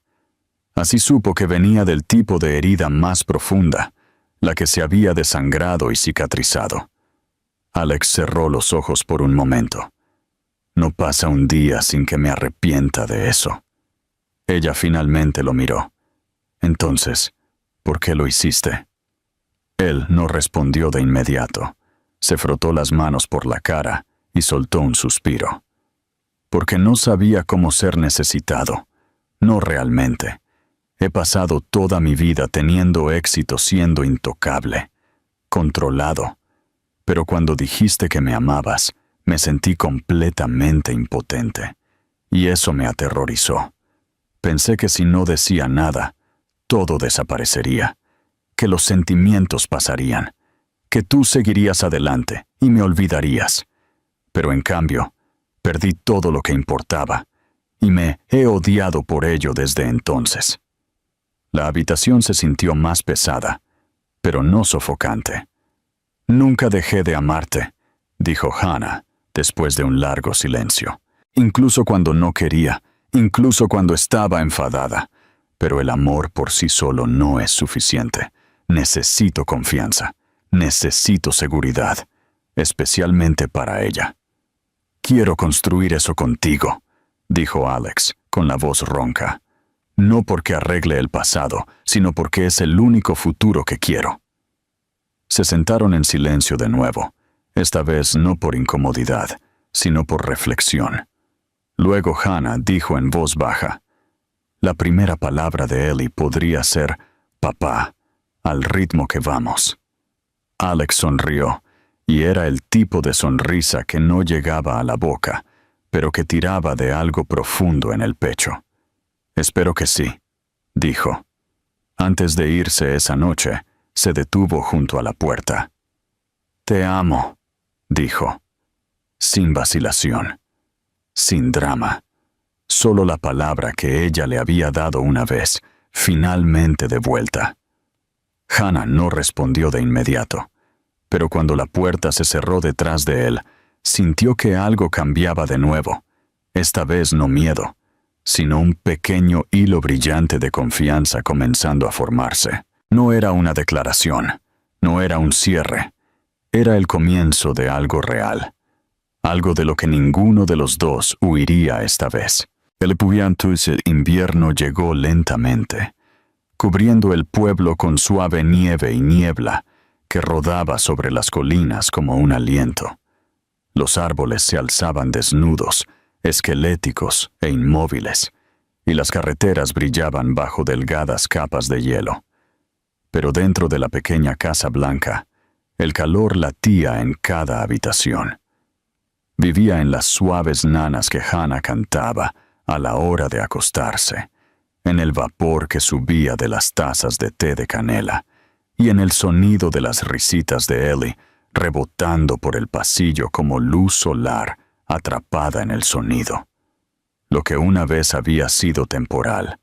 Speaker 1: Así supo que venía del tipo de herida más profunda, la que se había desangrado y cicatrizado. Alex cerró los ojos por un momento. No pasa un día sin que me arrepienta de eso. Ella finalmente lo miró. Entonces, ¿por qué lo hiciste? Él no respondió de inmediato. Se frotó las manos por la cara y soltó un suspiro. Porque no sabía cómo ser necesitado. No realmente. He pasado toda mi vida teniendo éxito siendo intocable, controlado. Pero cuando dijiste que me amabas, me sentí completamente impotente. Y eso me aterrorizó. Pensé que si no decía nada, todo desaparecería, que los sentimientos pasarían, que tú seguirías adelante y me olvidarías. Pero en cambio, perdí todo lo que importaba, y me he odiado por ello desde entonces. La habitación se sintió más pesada, pero no sofocante. Nunca dejé de amarte, dijo Hannah, después de un largo silencio. Incluso cuando no quería, incluso cuando estaba enfadada. Pero el amor por sí solo no es suficiente. Necesito confianza, necesito seguridad, especialmente para ella. Quiero construir eso contigo, dijo Alex, con la voz ronca. No porque arregle el pasado, sino porque es el único futuro que quiero. Se sentaron en silencio de nuevo, esta vez no por incomodidad, sino por reflexión. Luego Hannah dijo en voz baja, la primera palabra de Ellie podría ser papá, al ritmo que vamos. Alex sonrió, y era el tipo de sonrisa que no llegaba a la boca, pero que tiraba de algo profundo en el pecho. Espero que sí, dijo. Antes de irse esa noche, se detuvo junto a la puerta. Te amo, dijo, sin vacilación, sin drama. Solo la palabra que ella le había dado una vez, finalmente de vuelta. Hannah no respondió de inmediato, pero cuando la puerta se cerró detrás de él, sintió que algo cambiaba de nuevo. Esta vez no miedo, sino un pequeño hilo brillante de confianza comenzando a formarse. No era una declaración, no era un cierre, era el comienzo de algo real, algo de lo que ninguno de los dos huiría esta vez. El brillante invierno llegó lentamente, cubriendo el pueblo con suave nieve y niebla que rodaba sobre las colinas como un aliento. Los árboles se alzaban desnudos, esqueléticos e inmóviles, y las carreteras brillaban bajo delgadas capas de hielo. Pero dentro de la pequeña casa blanca, el calor latía en cada habitación. Vivía en las suaves nanas que Hannah cantaba a la hora de acostarse, en el vapor que subía de las tazas de té de canela, y en el sonido de las risitas de Ellie rebotando por el pasillo como luz solar atrapada en el sonido. Lo que una vez había sido temporal,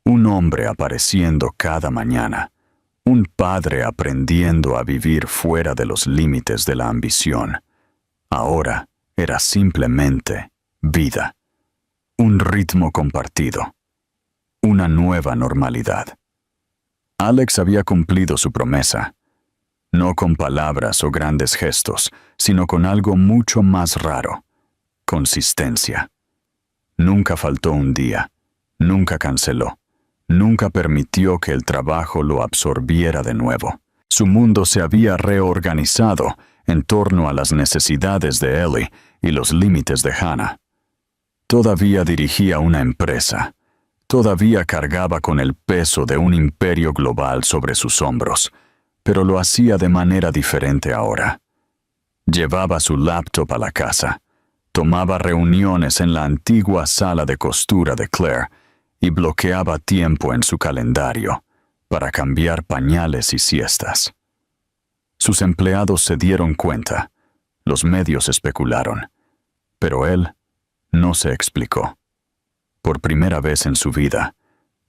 Speaker 1: un hombre apareciendo cada mañana, un padre aprendiendo a vivir fuera de los límites de la ambición, Ahora era simplemente vida. Un ritmo compartido. Una nueva normalidad. Alex había cumplido su promesa. No con palabras o grandes gestos, sino con algo mucho más raro. Consistencia. Nunca faltó un día. Nunca canceló. Nunca permitió que el trabajo lo absorbiera de nuevo. Su mundo se había reorganizado en torno a las necesidades de Ellie y los límites de Hannah. Todavía dirigía una empresa. Todavía cargaba con el peso de un imperio global sobre sus hombros, pero lo hacía de manera diferente ahora. Llevaba su laptop a la casa, tomaba reuniones en la antigua sala de costura de Claire y bloqueaba tiempo en su calendario para cambiar pañales y siestas. Sus empleados se dieron cuenta, los medios especularon, pero él no se explicó. Por primera vez en su vida,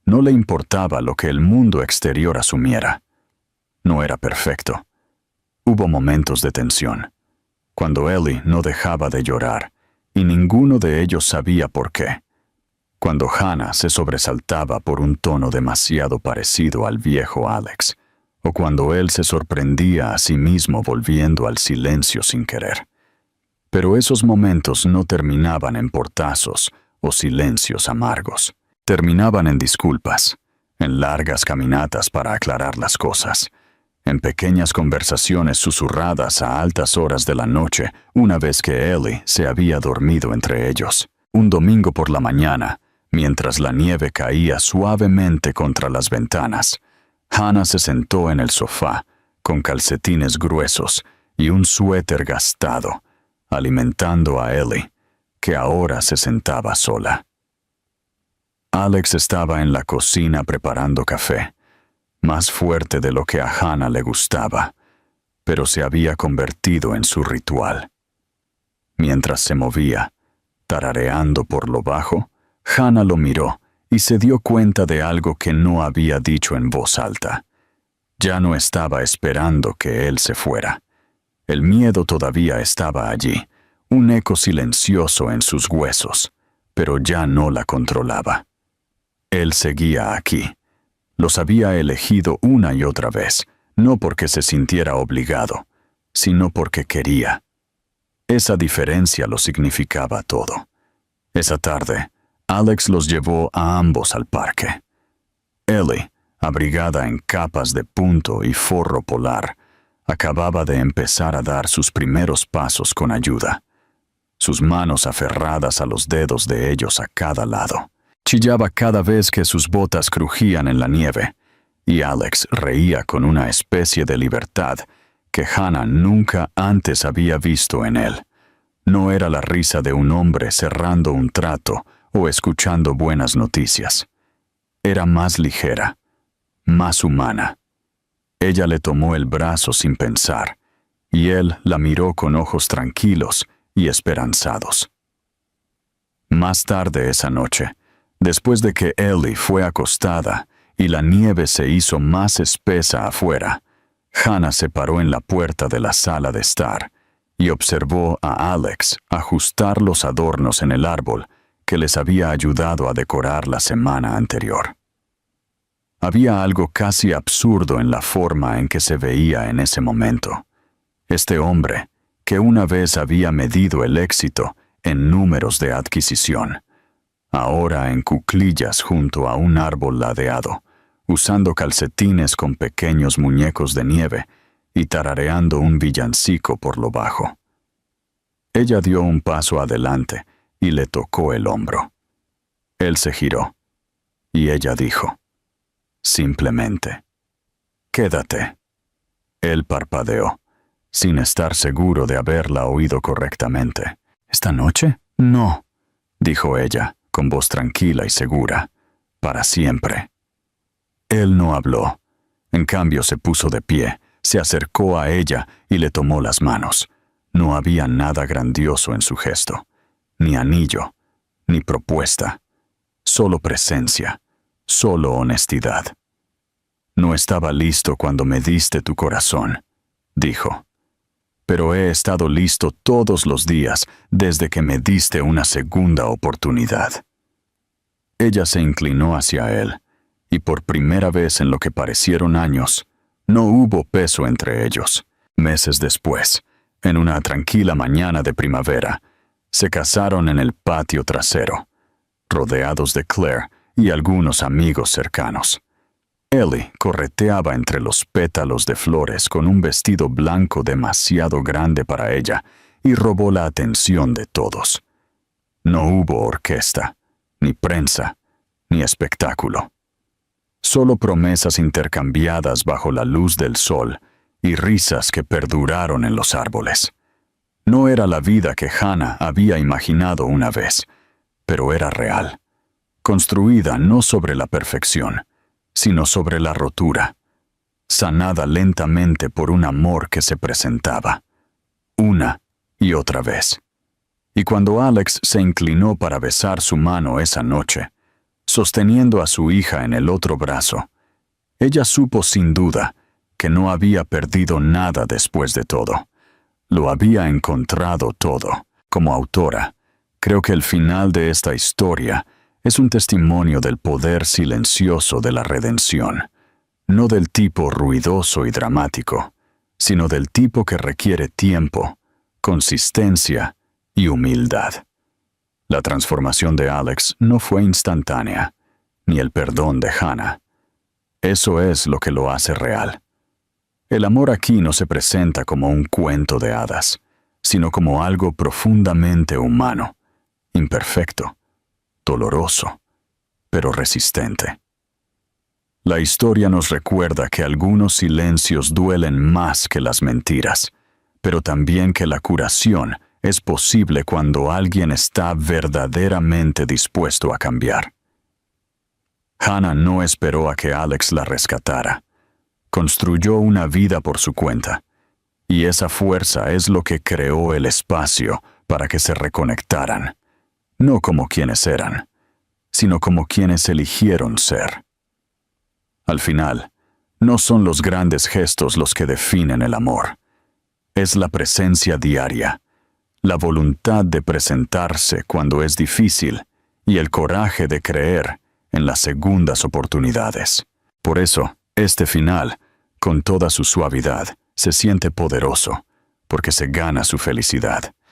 Speaker 1: no le importaba lo que el mundo exterior asumiera. No era perfecto. Hubo momentos de tensión, cuando Ellie no dejaba de llorar, y ninguno de ellos sabía por qué. Cuando Hannah se sobresaltaba por un tono demasiado parecido al viejo Alex, o cuando él se sorprendía a sí mismo volviendo al silencio sin querer. Pero esos momentos no terminaban en portazos o silencios amargos. Terminaban en disculpas, en largas caminatas para aclarar las cosas, en pequeñas conversaciones susurradas a altas horas de la noche, una vez que Ellie se había dormido entre ellos. Un domingo por la mañana, mientras la nieve caía suavemente contra las ventanas, Hannah se sentó en el sofá, con calcetines gruesos y un suéter gastado, alimentando a Ellie, que ahora se sentaba sola. Alex estaba en la cocina preparando café, más fuerte de lo que a Hannah le gustaba, pero se había convertido en su ritual. Mientras se movía, tarareando por lo bajo, Hannah lo miró y se dio cuenta de algo que no había dicho en voz alta. Ya no estaba esperando que él se fuera. El miedo todavía estaba allí, un eco silencioso en sus huesos, pero ya no la controlaba. Él seguía aquí. Los había elegido una y otra vez, no porque se sintiera obligado, sino porque quería. Esa diferencia lo significaba todo. Esa tarde, Alex los llevó a ambos al parque. Ellie, abrigada en capas de punto y forro polar, acababa de empezar a dar sus primeros pasos con ayuda, sus manos aferradas a los dedos de ellos a cada lado. Chillaba cada vez que sus botas crujían en la nieve, y Alex reía con una especie de libertad que Hannah nunca antes había visto en él. No era la risa de un hombre cerrando un trato o escuchando buenas noticias. Era más ligera, más humana. Ella le tomó el brazo sin pensar, y él la miró con ojos tranquilos y esperanzados. Más tarde esa noche, después de que Ellie fue acostada y la nieve se hizo más espesa afuera, Hannah se paró en la puerta de la sala de estar y observó a Alex ajustar los adornos en el árbol que les había ayudado a decorar la semana anterior. Había algo casi absurdo en la forma en que se veía en ese momento. Este hombre, que una vez había medido el éxito en números de adquisición, ahora en cuclillas junto a un árbol ladeado, usando calcetines con pequeños muñecos de nieve y tarareando un villancico por lo bajo. Ella dio un paso adelante y le tocó el hombro. Él se giró, y ella dijo, simplemente, «Quédate». Él parpadeó, sin estar seguro de haberla oído correctamente. «¿Esta noche?» «No», dijo ella, con voz tranquila y segura, «para siempre». Él no habló. En cambio se puso de pie, se acercó a ella y le tomó las manos. No había nada grandioso en su gesto, ni anillo, ni propuesta, solo presencia, solo honestidad. «No estaba listo cuando me diste tu corazón», dijo. pero he estado listo todos los días desde que me diste una segunda oportunidad. Ella se inclinó hacia él, y por primera vez en lo que parecieron años, no hubo peso entre ellos. Meses después, en una tranquila mañana de primavera, se casaron en el patio trasero, rodeados de Claire y algunos amigos cercanos. Ellie correteaba entre los pétalos de flores con un vestido blanco demasiado grande para ella y robó la atención de todos. No hubo orquesta, ni prensa, ni espectáculo. Solo promesas intercambiadas bajo la luz del sol y risas que perduraron en los árboles. No era la vida que Hannah había imaginado una vez, pero era real, construida no sobre la perfección, sino sobre la rotura, sanada lentamente por un amor que se presentaba, una y otra vez. Y cuando Alex se inclinó para besar su mano esa noche, sosteniendo a su hija en el otro brazo, ella supo sin duda que no había perdido nada después de todo. Lo había encontrado todo. Como autora, creo que el final de esta historia es un testimonio del poder silencioso de la redención, no del tipo ruidoso y dramático, sino del tipo que requiere tiempo, consistencia y humildad. La transformación de Alex no fue instantánea, ni el perdón de Hannah. Eso es lo que lo hace real. El amor aquí no se presenta como un cuento de hadas, sino como algo profundamente humano, imperfecto, doloroso, pero resistente. La historia nos recuerda que algunos silencios duelen más que las mentiras, pero también que la curación es posible cuando alguien está verdaderamente dispuesto a cambiar. Hannah no esperó a que Alex la rescatara. Construyó una vida por su cuenta, y esa fuerza es lo que creó el espacio para que se reconectaran, no como quienes eran, sino como quienes eligieron ser. Al final, no son los grandes gestos los que definen el amor. Es la presencia diaria, la voluntad de presentarse cuando es difícil y el coraje de creer en las segundas oportunidades. Por eso, este final, con toda su suavidad, se siente poderoso, porque se gana su felicidad.